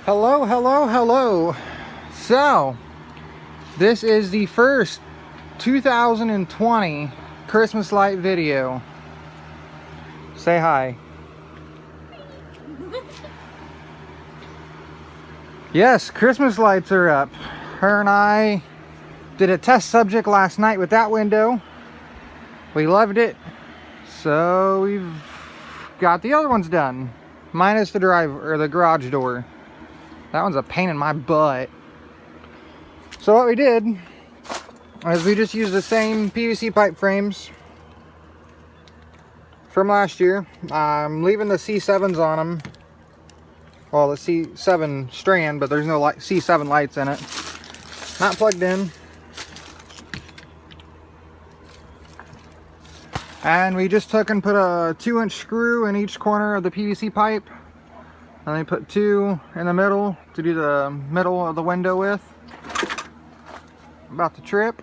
Hello, hello, hello. So, this is the first 2020 Christmas light video. Say hi. Yes, Christmas lights are up. Her and I did a test subject last night with that window. We loved it. So we've got the other ones done. Minus the the garage door. That one's a pain in my butt. So what we did is we just used the same PVC pipe frames from last year. I'm leaving the C7s on them. Well, the C7 strand, but there's no C7 lights in it. Not plugged in. And we just took and put a 2-inch screw in each corner of the PVC pipe. And they put 2 in the middle to do the middle of the window with. About to trip.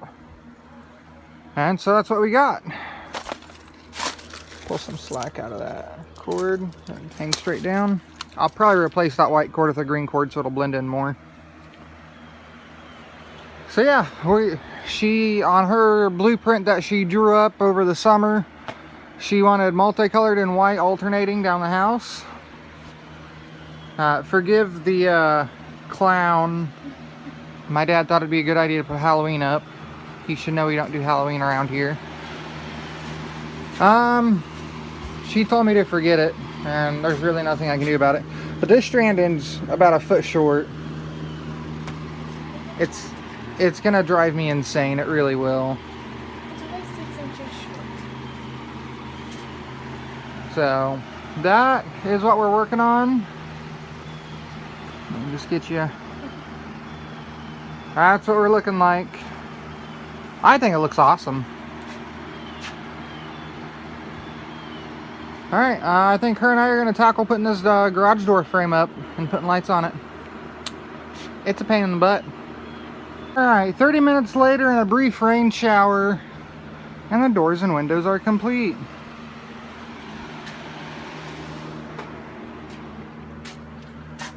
And so that's what we got. Pull some slack out of that cord and hang straight down. I'll probably replace that white cord with a green cord so it'll blend in more. So yeah, she on her blueprint that she drew up over the summer, she wanted multicolored and white alternating down the house. Forgive the clown. My dad thought it'd be a good idea to put Halloween up. He should know we don't do Halloween around here. She told me to forget it, and there's really nothing I can do about it. But this strand end's about a foot short. It's gonna drive me insane. It really will. It's only 6 inches short. So that is what we're working on. Let me just get you. That's what we're looking like. I think it looks awesome. Alright, I think her and I are going to tackle putting this garage door frame up and putting lights on it. It's a pain in the butt. Alright, 30 minutes later in a brief rain shower, and the doors and windows are complete.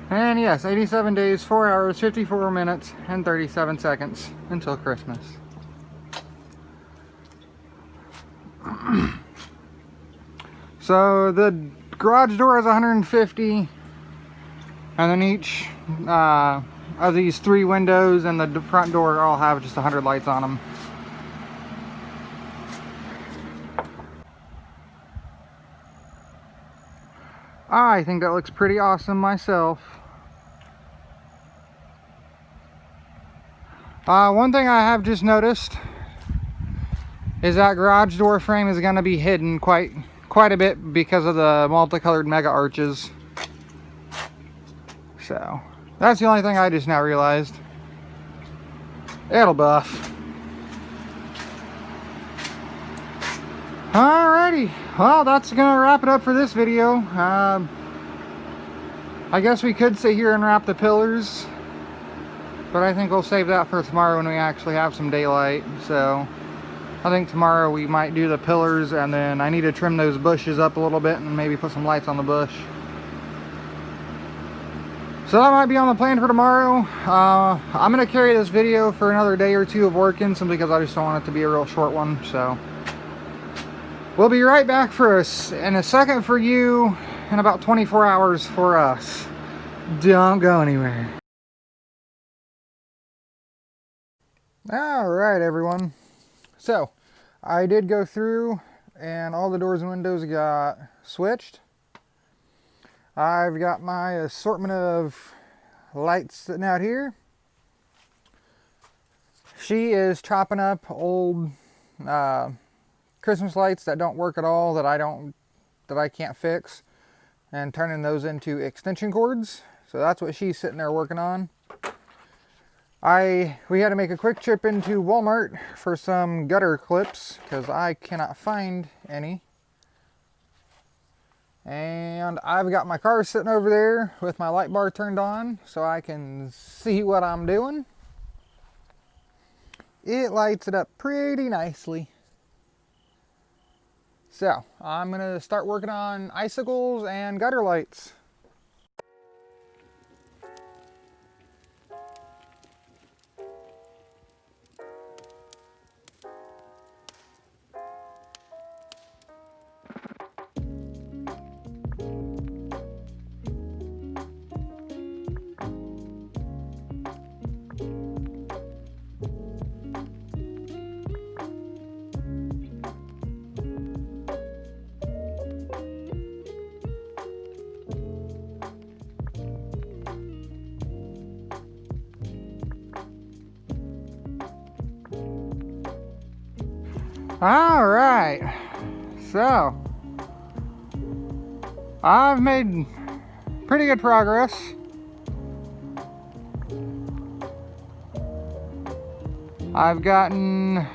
And yes, 87 days, 4 hours, 54 minutes, and 37 seconds until Christmas. So the garage door is 150, and then each of these 3 windows and the front door all have just 100 lights on them. I think that looks pretty awesome myself. One thing I have just noticed is that garage door frame is going to be hidden quite a bit because of the multicolored mega arches. So that's the only thing I just now realized. It'll buff. Alrighty, well, that's gonna wrap it up for this video. I guess we could sit here and wrap the pillars, but I think we'll save that for tomorrow when we actually have some daylight. So I think tomorrow we might do the pillars, and then I need to trim those bushes up a little bit and maybe put some lights on the bush. So that might be on the plan for tomorrow. I'm going to carry this video for another day or 2 of working, simply because I just don't want it to be a real short one. So we'll be right back in a second for you, and about 24 hours for us. Don't go anywhere. Alright everyone. So, I did go through and all the doors and windows got switched. I've got my assortment of lights sitting out here. She is chopping up old Christmas lights that don't work at all, that I can't fix, and turning those into extension cords. So that's what she's sitting there working on. We had to make a quick trip into Walmart for some gutter clips because I cannot find any. And I've got my car sitting over there with my light bar turned on so I can see what I'm doing. It lights it up pretty nicely. So I'm gonna start working on icicles and gutter lights. All right, so I've made pretty good progress. I've gotten,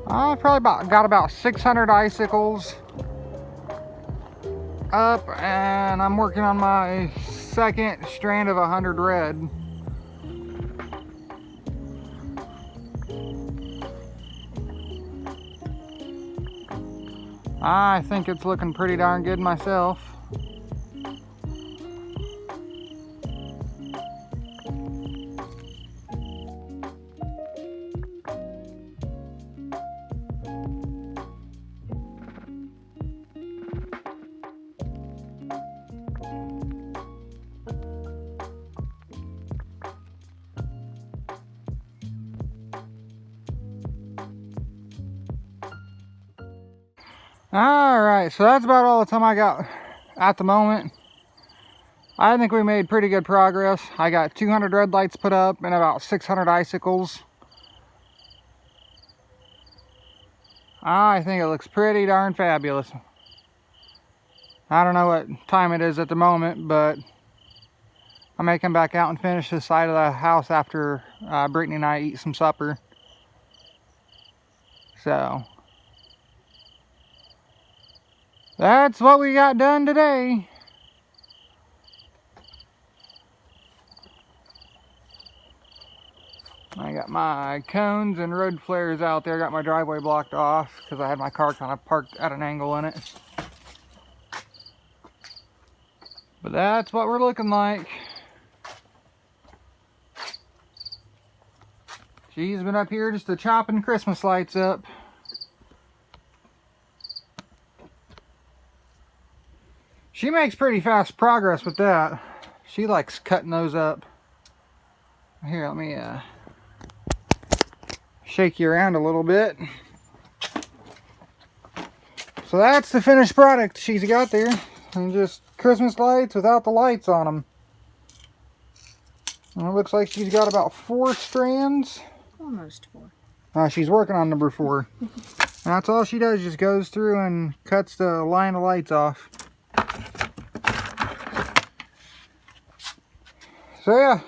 I probably got about 600 icicles up, and I'm working on my second strand of 100 red. I think it's looking pretty darn good myself. All right, so that's about all the time I got at the moment. I think we made pretty good progress. I got 200 red lights put up and about 600 icicles. I think it looks pretty darn fabulous. I don't know what time it is at the moment, but I may come back out and finish this side of the house after Brittany and I eat some supper. So that's what we got done today. I got my cones and road flares out there. Got my driveway blocked off because I had my car kind of parked at an angle in it. But that's what we're looking like. She's been up here just chopping Christmas lights up. She makes pretty fast progress with that. She likes cutting those up. Here, let me shake you around a little bit. So that's the finished product she's got there. And just Christmas lights without the lights on them. And it looks like she's got about 4 strands. Almost 4. She's working on number 4. And that's all she does, just goes through and cuts the line of lights off. So yeah,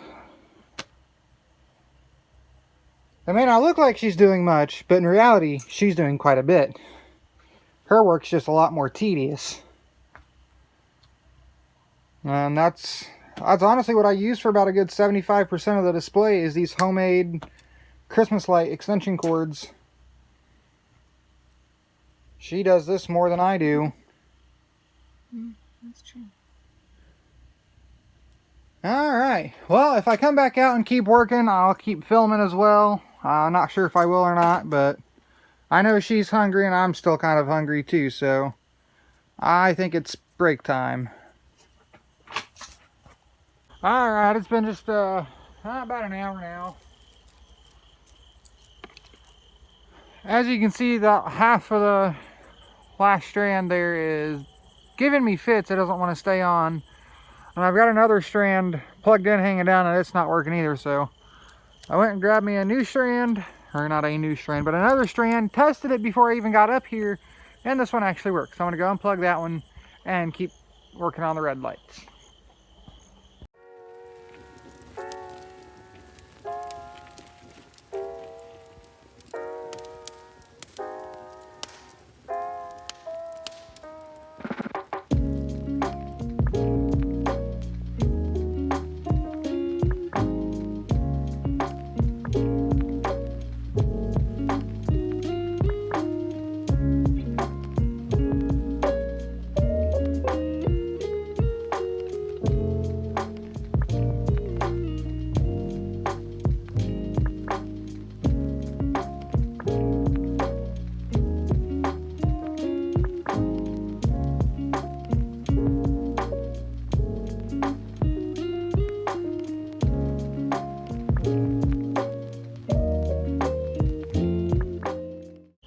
it may not look like she's doing much, but in reality, she's doing quite a bit. Her work's just a lot more tedious. And that's honestly what I use for about a good 75% of the display is these homemade Christmas light extension cords. She does this more than I do. That's true. Alright, well, if I come back out and keep working, I'll keep filming as well. I'm not sure if I will or not, but I know she's hungry and I'm still kind of hungry too, so I think it's break time. Alright, it's been just about an hour now. As you can see, that half of the last strand there is giving me fits. It doesn't want to stay on. And I've got another strand plugged in, hanging down, and it's not working either. So I went and grabbed me a new strand, or not a new strand, but another strand, tested it before I even got up here, and this one actually works. So I'm going to go unplug that one and keep working on the red lights.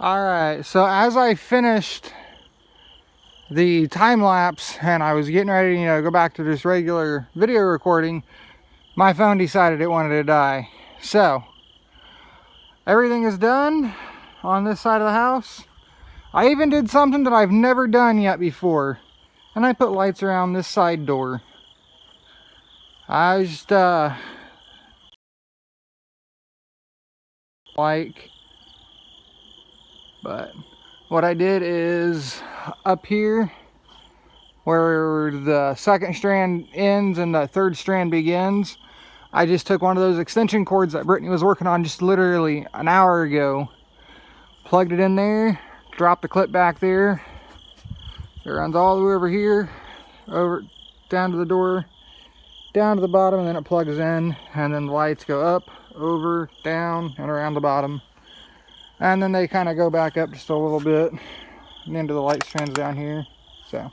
Alright, so as I finished the time lapse and I was getting ready to go back to just regular video recording, my phone decided it wanted to die. So, everything is done on this side of the house. I even did something that I've never done yet before. And I put lights around this side door. I just, but what I did is up here where the second strand ends and the third strand begins, I just took one of those extension cords that Brittany was working on just literally an hour ago, plugged it in there, dropped the clip back there. It runs all the way over here, over down to the door, down to the bottom, and then it plugs in, and then the lights go up, over, down, and around the bottom. And then they kind of go back up just a little bit and into the light strands down here. So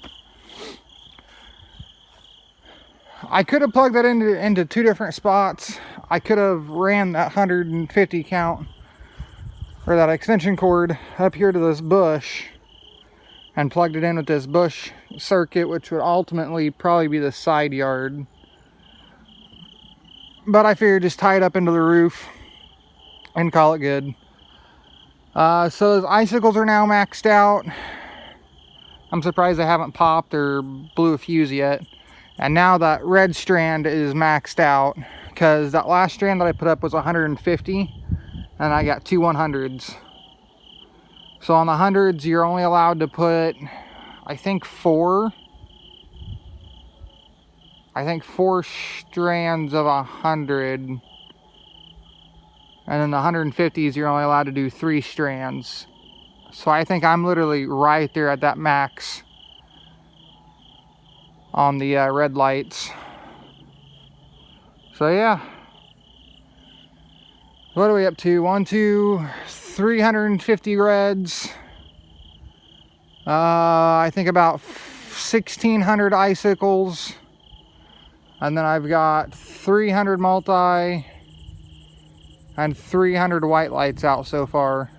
I could have plugged that into two different spots. I could have ran that 150 count or that extension cord up here to this bush and plugged it in with this bush circuit, which would ultimately probably be the side yard. But I figured just tie it up into the roof and call it good. So those icicles are now maxed out. I'm surprised they haven't popped or blew a fuse yet. And now that red strand is maxed out because that last strand that I put up was 150 and I got two 100s. So on the 100s you're only allowed to put, I think four strands of 100. And then the 150s you're only allowed to do 3 strands. So I think I'm literally right there at that max on the red lights. So yeah, what are we up to? 350 reds. I think about 1,600 icicles, and then I've got 300 multi and 300 white lights out so far.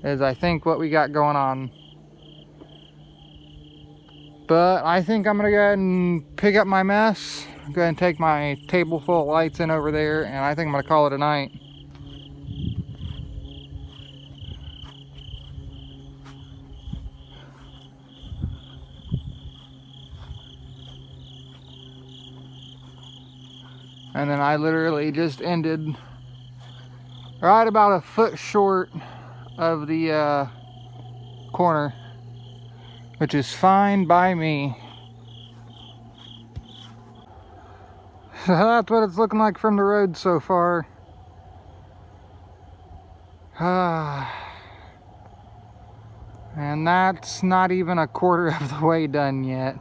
Is I think what we got going on. But I think I'm gonna go ahead and pick up my mess, go ahead and take my table full of lights in over there, and I think I'm gonna call it a night. And then I literally just ended right about a foot short of the corner, which is fine by me. So that's what it's looking like from the road so far. And that's not even a quarter of the way done yet.